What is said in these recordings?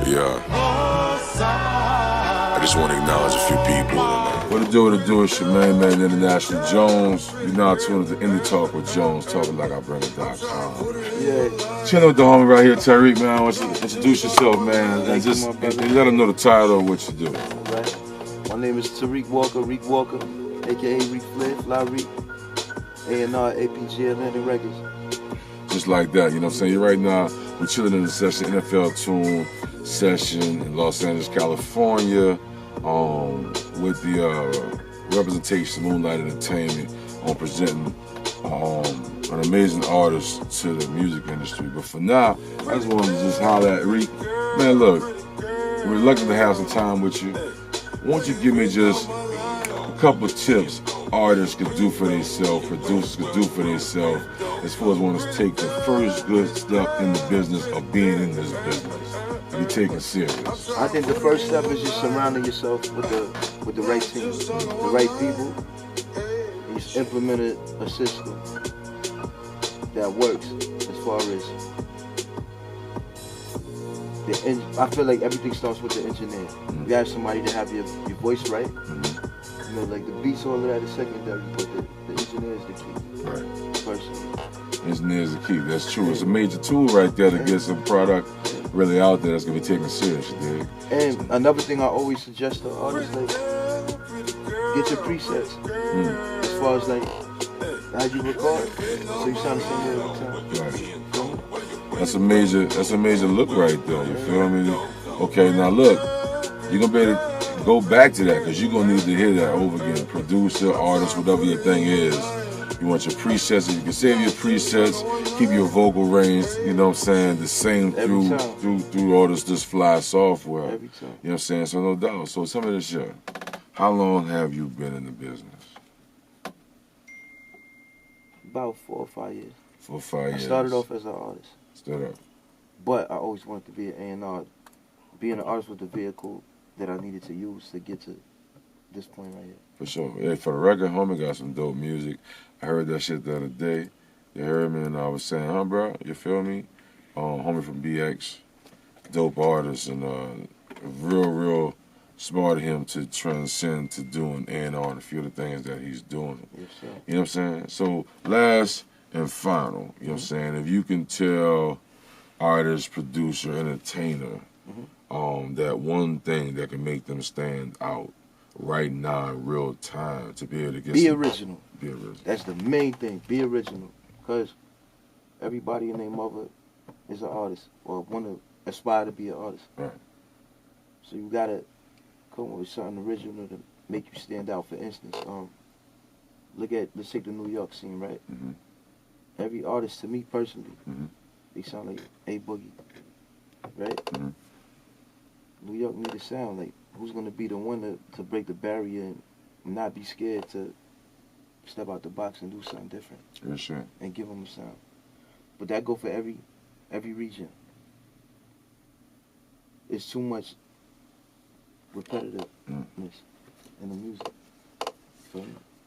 Yeah. I just want to acknowledge a few people. What it do? It's your man International Jones. You're now tuned to Indie Talk with Jones, talking like I bring it down. Yeah. Chilling with the homie right here, Tariq, man. I want you to introduce yourself, man, and just let them know the title of what you do. All right. My name is Rique Walker, aka Rique Flair, Fly Rique, A&R APG Atlantic Records. Just like that, you know what I'm saying? Right now, we're chilling in the session, NFL Tune session in Los Angeles, California, with the representation of Moonlight Entertainment on presenting an amazing artist to the music industry. But for now, I just wanted to just holler at Rique. Man, look, we're lucky to have some time with you. Won't you give me just a couple tips artists could do for themselves, producers could do for themselves, as far as want to take the first good step in the business of being in this business, to be taken serious? I think the first step is just surrounding yourself with the right team, the right people. You just implemented a system that works as far as I feel like everything starts with the engineer. Mm-hmm. You have somebody to have your voice right. Mm-hmm. You know, like the beats, all of that is secondary, but the engineer is the key. Right. Personally. Engineer is the key. That's true. It's a major tool right there to get some product really out there that's gonna be taken seriously, dude. And another thing I always suggest to artists, like, get your presets. As far as like how you record, so you sound the same way every time. Right. That's a major look right there. You feel me? Okay, now look, you're gonna be able to go back to that because you're gonna need to hear that over again. Producer, artist, whatever your thing is. You want your presets. You can save your presets, keep your vocal range, you know what I'm saying, the same through all this fly software. Every time. You know what I'm saying? So no doubt. So tell me this shit. How long have you been in the business? About 4 or 5 years. 4 or 5 years. I started off as an artist. But I always wanted to be an A&R. Being an artist was the vehicle that I needed to use to get to this point right here. For sure. Hey, for the record, homie got some dope music. I heard that shit the other day. You heard me, and I was saying, huh, bro? You feel me? Homie from BX, dope artist, and real smart of him to transcend to doing A&R and a few of the things that he's doing. Yes, sir. You know what I'm saying? So last and final, you know what I'm saying? If you can tell artist, producer, entertainer, that one thing that can make them stand out right now in real time to be able to get original. Be original. That's the main thing. Be original. Because everybody and their mother is an artist or want to aspire to be an artist. Right. So you gotta come up with something original to make you stand out. For instance, let's take the New York scene, right? Mm-hmm. Every artist, to me personally, they sound like A Boogie, right? Mm-hmm. New York need a sound. Like, who's gonna be the one to break the barrier and not be scared to step out the box and do something different? Yes, sir. And give them a sound. But that go for every region. It's too much repetitiveness in the music.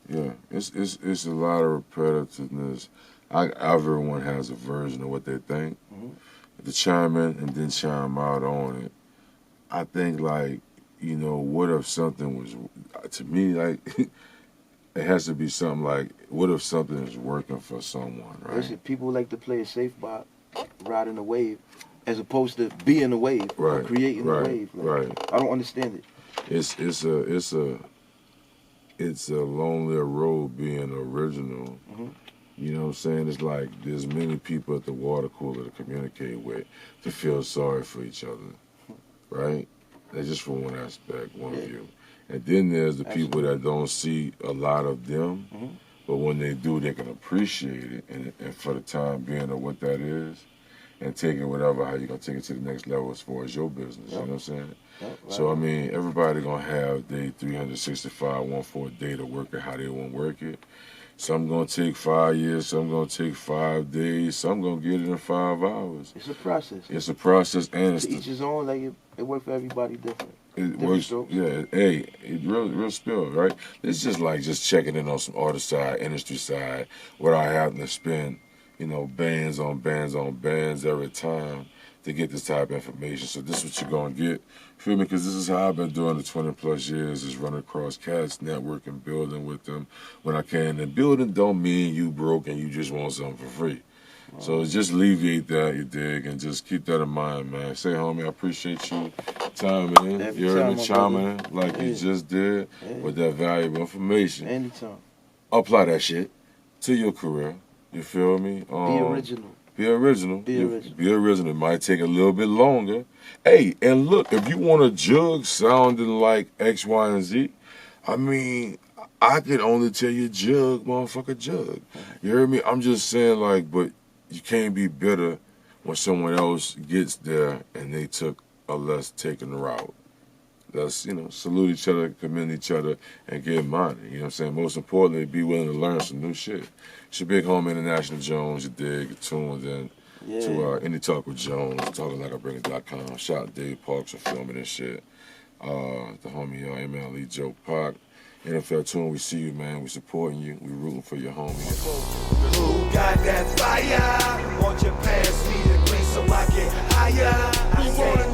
Yeah, it's a lot of repetitiveness. Everyone has a version of what they think. To chime in and then chime out on it. I think, like, you know, what if something was, to me, like, it has to be something like, what if something is working for someone, right? Listen, people like to play it safe by riding the wave as opposed to being the wave or creating the wave. Like, I don't understand it. It's a lonelier road being original. You know what I'm saying? It's like there's many people at the water cooler to communicate with, to feel sorry for each other, right? That's just for one aspect, one view. And then there's the people that don't see a lot of them, but when they do, they can appreciate it, and for the time being of what that is, and taking whatever, how you're going to take it to the next level as far as your business, you know what I'm saying? So, I mean, everybody going to have their 365, 1 day to work it how they want to work it. Some going to take 5 years, some going to take 5 days, some going to get it in 5 hours. It's a process. It's a process, and it's each his own. Like, it works for everybody different. It works, strokes. Yeah. Hey, it real spill, right? It's just like checking in on some artist side, industry side, without having to spend, you know, bands on bands on bands every time to get this type of information. So this is what you're gonna get. Feel me? Because this is how I've been doing the 20 plus years, is running across cats, networking, building with them when I can. And building don't mean you broke and you just want something for free. So just alleviate that, you dig, and just keep that in mind, man. Say, homie, I appreciate you chiming in. You heard me chiming in like you just did with that valuable information. Anytime. Apply that shit to your career. You feel me? Be original. Be original. Be original. Be original. It might take a little bit longer. Hey, and look, if you want a jug sounding like X, Y, and Z, I mean, I can only tell you jug, motherfucker, jug. You heard me? I'm just saying, like, but you can't be bitter when someone else gets there and they took a less taken route. Let's, you know, salute each other, commend each other, and get money. You know what I'm saying? Most importantly, be willing to learn some new shit. It's your big home, International Jones, you dig, tuned in to Any Talk with Jones, talkinglikeabring.com. Shout out Dave Parks for filming this shit. The homie, MLE Joe Park. NFL Tune, we see you, man. We supporting you. We rooting for your homie. Who got that fire? Won't you pass me the green so I get higher?